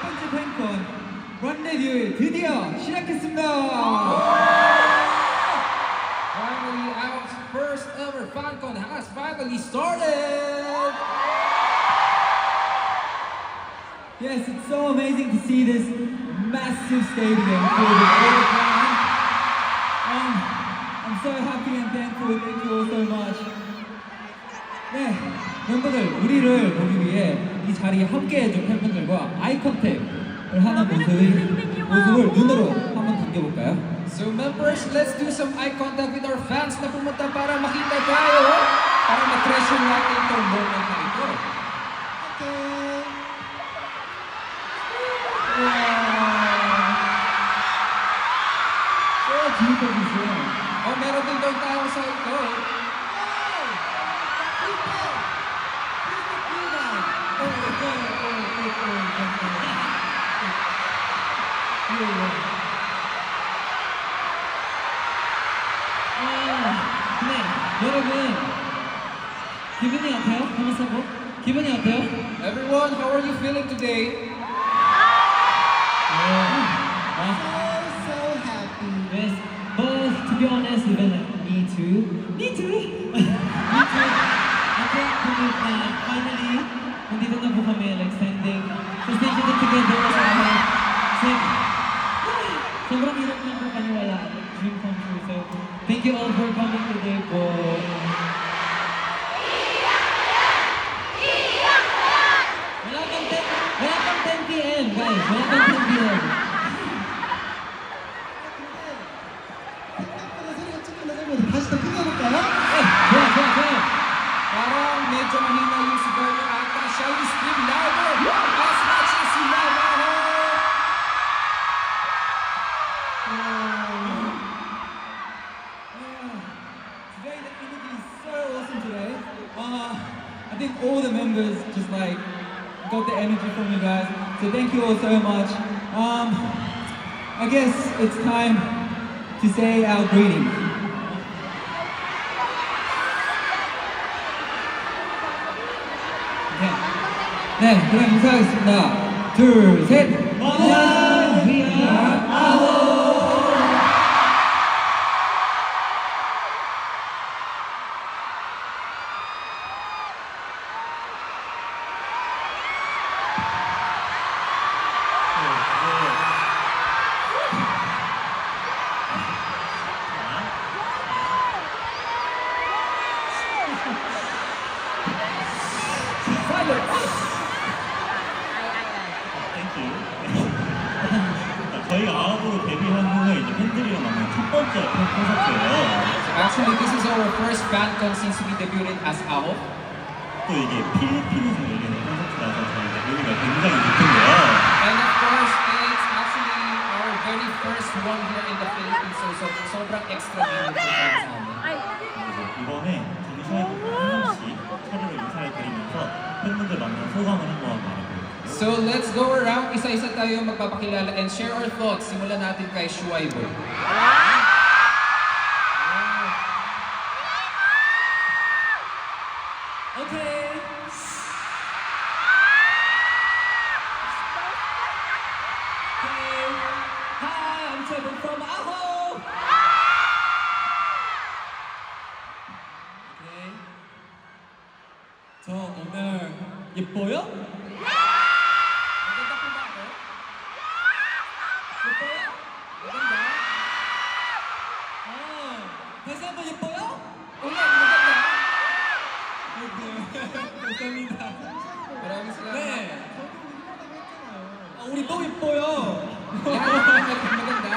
번째 팬콘 런데뷰 드디어 시작했습니다. Finally, our first ever FanCon has finally started! Yes, it's so amazing to see this massive stadium filled with all the fans. I'm so happy and thankful. Thank you all so much. 네, 멤버들 우리를 보기 위해 이 자리에 함께해준 팬분들과 아이 컨택을 하는 모습을 눈으로 한번 당겨볼까요? So members, let's do some eye contact with our fans na pumunta para makita tayo, para ma-treasure natin itong moment na ito. Oh, meron din daw tao sa ito. 네, 여러분 기분이 어때요? 한번 기분이 어때요? Everyone, how are you feeling today? So happy. Yes, but to be honest, even me too. Me too. I can't believe that finally, nandito na po kami, like standing together as it's like, sobrang hirap na po paniwala. Dream come true. So, thank you all for coming today po. Wala pang 10 p.m. guys. Wala pang 10 p.m. 생각보다 소리가 조금 나가면 다시 더 크게 해볼까요? 좋아. Parang medyo mahina yung sigaw niyo ata. Shall we scream louder? As much as you love our home! Today the energy is so awesome today. I think all the members just like got the energy from you guys. So thank you all so much. I guess it's time to say our greetings. 네, 그럼 인사하겠습니다. 둘, 셋. One, we are AHO. 저희가 아홉으로 데뷔한 후에 이제 팬들이랑 만난 첫 번째 콘서트예요. Actually, this is our first FanCon since we debuted as AHO. 또 이게 필리핀에서 열리는 콘서트라서 저희가 의미가 굉장히 깊은데요. And of course, it's actually our very first one here in the Philippines. So sobrang extra meaningful para sa amin. 그래서 이번에 정시에 한 번씩 차례로 인사를 드리면서 팬분들 만난 소감을 한번 말해볼게요. So let's go around, isa-isa tayo magpapakilala and share our thoughts. Simulan natin kay Shuai Boy. Okay. Hi, I'm Trevor from AHO. Okay. 저 오늘 예뻐요? Maganda po ba ako? 예뻐요? maganda? 다시 한번 예뻐요? Oo nga, maganda. 감사합니다. Maraming salamat. 네. 우리 또 예뻐요. Yan, maganda.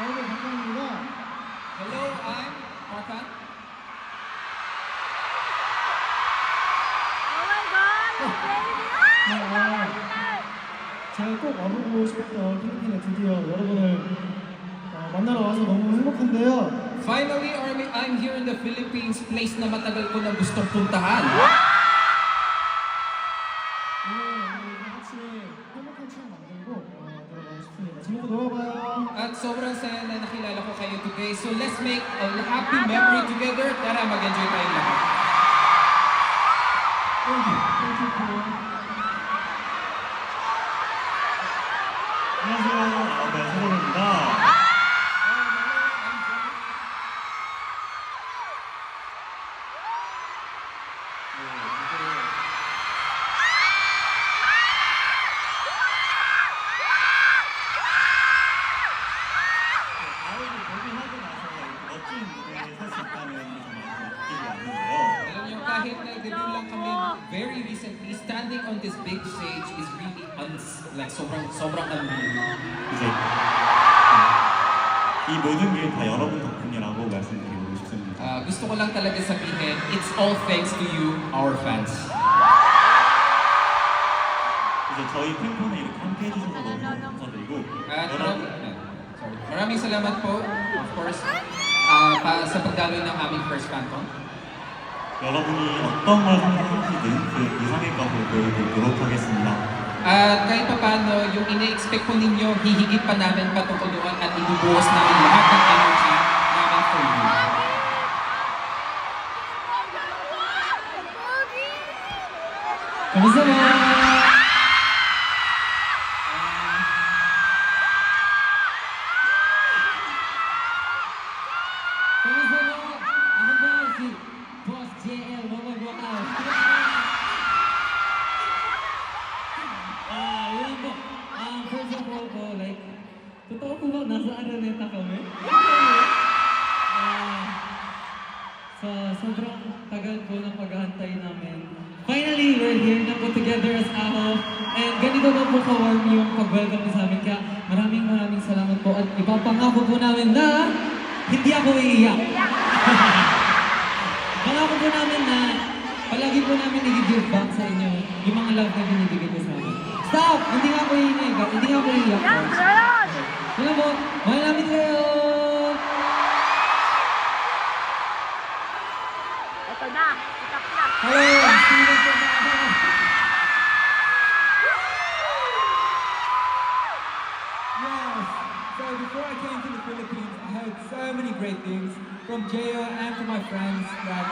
오늘 감사합니다. Hello, I'm Markan. 제가 꼭 와보고 싶었던 필리핀에 드디어 여러분을 만나러 와서 너무 행복한데요. Finally, I'm here in the Philippines, place na matagal ko na gustong puntahan. 오늘 같이 행복한 시간 만들고 들어가고 싶습니다. so let's make a happy memory together. Tara, mag-enjoy tayong lahat. 안녕하세요. 네, 서동입니다. 아이를 데뷔하고 나서 멋진 무대에 설 수 있다는 게 정말 느끼지 않는데요. Alam niyo, kahit nag-debut lang kami very recently, standing on this big stage is really like sobrang unreal. 이제 이 모든 게 다 여러분 덕분이라고 말씀드리고 싶습니다. Gusto ko lang talaga sabihin, it's all thanks to you, our fans. 이제 저희 팬폰에 이렇게 함께 해주셔서 너무 감사드리고 At 여러분 maraming salamat po, of course, sa pagdaloy ng aming first FanCon. 여러분이 어떤 걸 상상하시든 그 이상의 것을 보여드리도록 하겠습니다. At kahit pa paano, yung ina-expect po ninyo, hihigit pa namin patutulungan at ibubuhos namin lahat ng energy namin for you. 감사합니다. Boss JL, yun po. First of all po, like, totoo po ba nasa Araneta kami? Sa sobrang tagal po ng paghahantay namin, finally, we're here na po together as AHO. And ganito na po ka-warm yung pag-welcome niyo sa amin. Kaya maraming salamat po. At ipapangako po namin na hindi ako iiyak. Pangako po namin na palagi po namin i-give back sa inyo yung mga love na binibigay niyo sa amin. Stop! Hindi nga ako iiyak. Hindi nga ako iiyak. Yun po. Mahal namin kayo! Ito na, itak na. Hello! Steven po ba? Yes! So before I came to the Philippines, I heard so many great things from Jayo and from my friends that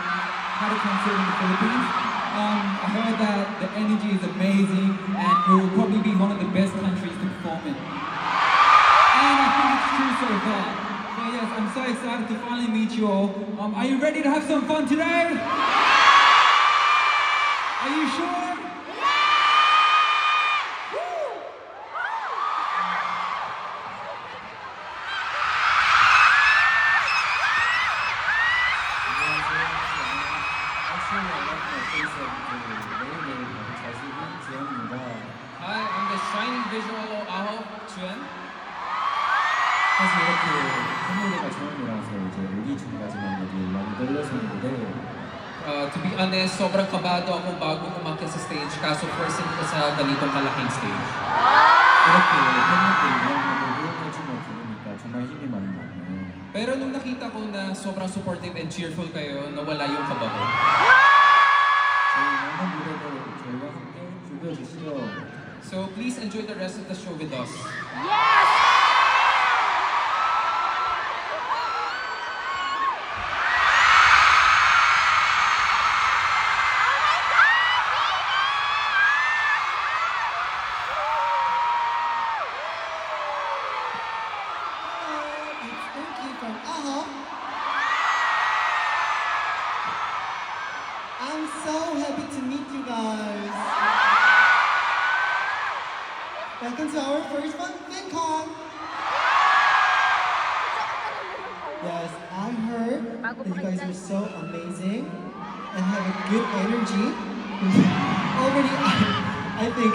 had a concert in the Philippines. I heard that the energy is amazing and it will probably be one of the best countries to perform in. And I think it's true so far. So yes, I'm so excited to finally meet you all. Are you ready to have some fun today? Are you sure? Hi, I'm the shining visual of AHO, Chuen. 사실 이렇게 팬무대가 처음이라서 이제 오기 전까지만 해도 많이 떨렸었는데 To be honest, sobrang kabado ako bago umakyat sa stage, kaso first time ko sa ganitong malaking stage. 이렇게 팬분들이 응원하고 후원해주면 들으니까 정말 힘이 많이 나네요. Pero nung nakita ko na sobrang supportive and cheerful kayo, nawala yung kaba ko. 저희 남은 무대도 저희와 함께 즐겨주시죠. So please enjoy the rest of the show with us. Yes! It's Urki from AHO. I'm so happy to meet you guys. Welcome to our first FanCon. Yes, I heard that you guys are so amazing and have a good energy. Already, I think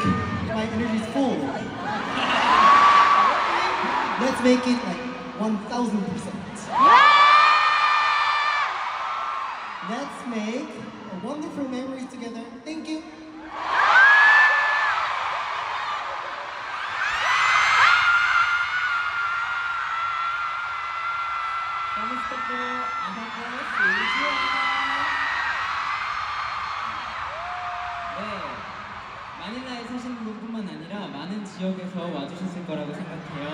my energy is full. Let's make it like 1000%. Let's make a wonderful memories together. Thank you. Kamusta po? Ako po si Jia. 네, 마닐라에 사시는 분뿐만 아니라 많은 지역에서 와주셨을 거라고 생각해요.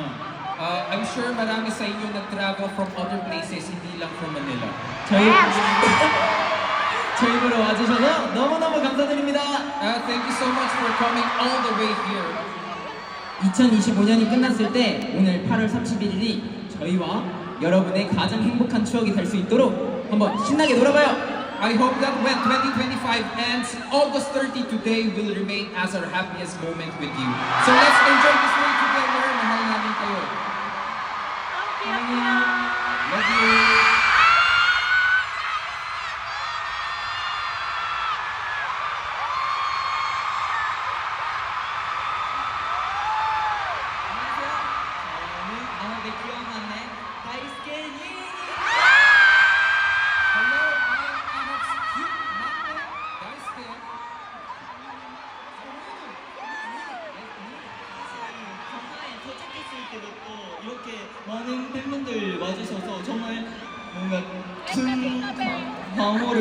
I'm sure marami sa inyo nag-travel from other places, hindi lang from Manila. 저희 저희 보러 와주셔서 너무너무 감사드립니다. Thank you so much for coming all the way here. 2025년이 끝났을 때 오늘 8월 31일이 저희와 여러분의 가장 행복한 추억이 될 수 있도록 한번 신나게 놀아봐요. I hope that when 2025 ends, August 30 today will remain as our happiest moment with you. So let's enjoy this day together. Mahal namin kayo. Love you. 아우베 기억났네. 다이스케니. Hello, I'm Anok's cute maknae, Daisuke. 정말 도착했을 때부터 이렇게 많은 팬분들 와주셔서 정말 뭔가 큰 방어를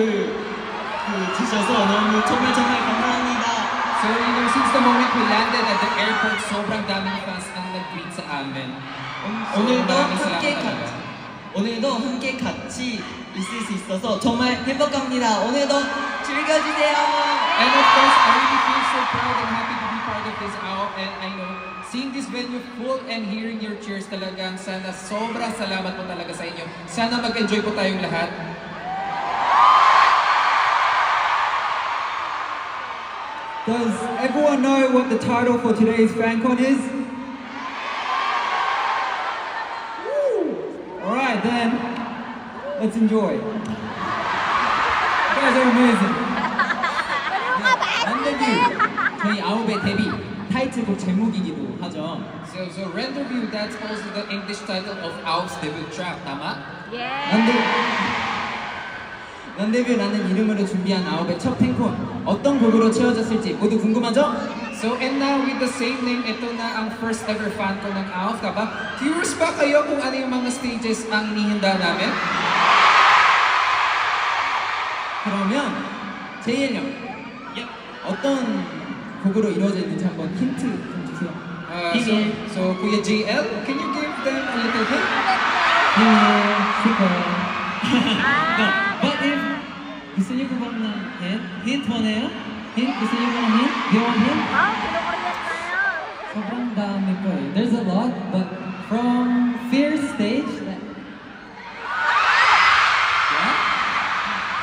주셔서 너무 정말 감사합니다. So, since the moment we landed at the airport, sobrang daming fans ang nag-greet sa amin. 오늘도 maraming 함께 salamat talaga. 오늘도 함께 같이 있을 수 있어서 정말 행복합니다. 오늘도 즐겨주세요. And of course, I really feel so proud and happy to be part of this out. And I know, seeing this venue full and hearing your cheers talagang sana sobrang salamat po talaga sa inyo. Sana mag-enjoy po tayong lahat. Does everyone know what the title for today's FanCon is? Alright then, let's enjoy. You guys are amazing. 런데뷰, 저희 아홉의 데뷔 타이틀곡 제목이기도 하죠. So Renderview, that's also the English title of Ao's debut track, tama? 런데뷰라는 이름으로 준비한 아홉의 첫 팬콘 어떤 곡으로 채워졌을지 모두 궁금하죠? So, and now with the same name, ito na ang first ever fan ko ng AOF, ba? Curious ba kayo kung ano yung mga stages ang inihanda namin? 그러면 제이엘 형, 어떤 곡으로 이루어져 있는지 한번 힌트 좀 주세요. So Kuya JL, can you give them a little hint? But if gusto niyo po bang ng hint? Hint 원해요? Hint? Gusto niyo po ng hint? Do you want hint? 소brang dami po eh. There's a lot, but from Fierce stage,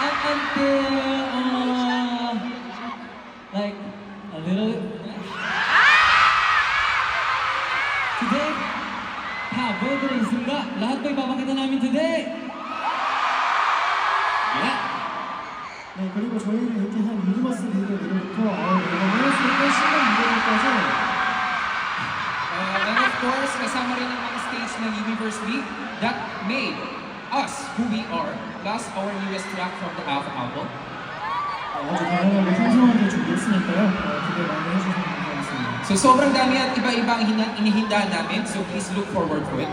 up until like a little. Today, 다 보여드리고 있습니다. lahat po ipapakita namin today. 네, 그리고 저희는 이렇게 한 유니버스 리더 무대부터 앨범을 새롭게 신곡 무대까지 And of course, kasama rin ang mga stage ng Universe League that made us who we are, plus our newest track from the AOF album. 아주 다양하고 풍성하게 준비했으니까요. 기대 많이 해주셔서 감사하겠습니다. So sobrang dami at iba-iba ang inihanda namin, so please look forward to it.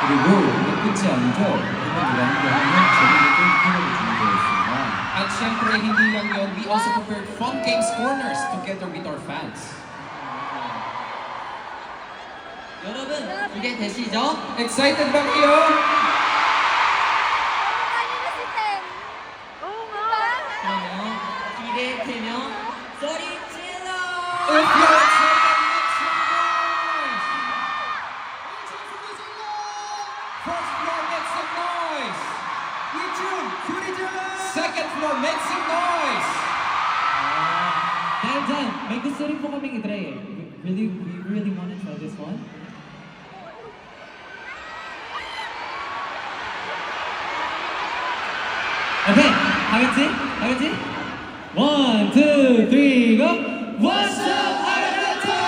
그리고 이게 끝이 아니죠. 팬분들과 함께하는 재미있는 게임을 준비되어 있습니다. At syempre, hindi lang yun, we also prepared fun games corners together with our fans. 여러분 준비되시죠? Excited ba kayo? 그러면 기대되면 소리 질러! If you're excited, make some noise! First floor, make some noise! Second floor, make some noise! Dan, may gusto rin po kaming i-try eh. We really want to try this one. Okay, 하겠지? 하겠지? 1, 2, 3, go! What's up, Atlanta?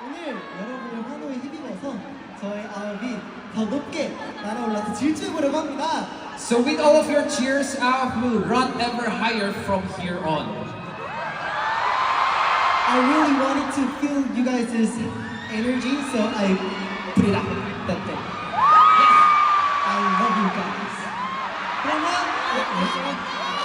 오늘 여러분의 환호에 힘입어서 저희 아홉이 더 높게 날아올라서 질주해보려고 합니다. So with all of your cheers, AOF will run ever higher from here on. I really wanted to feel you guys' energy, so I put it out. That thing.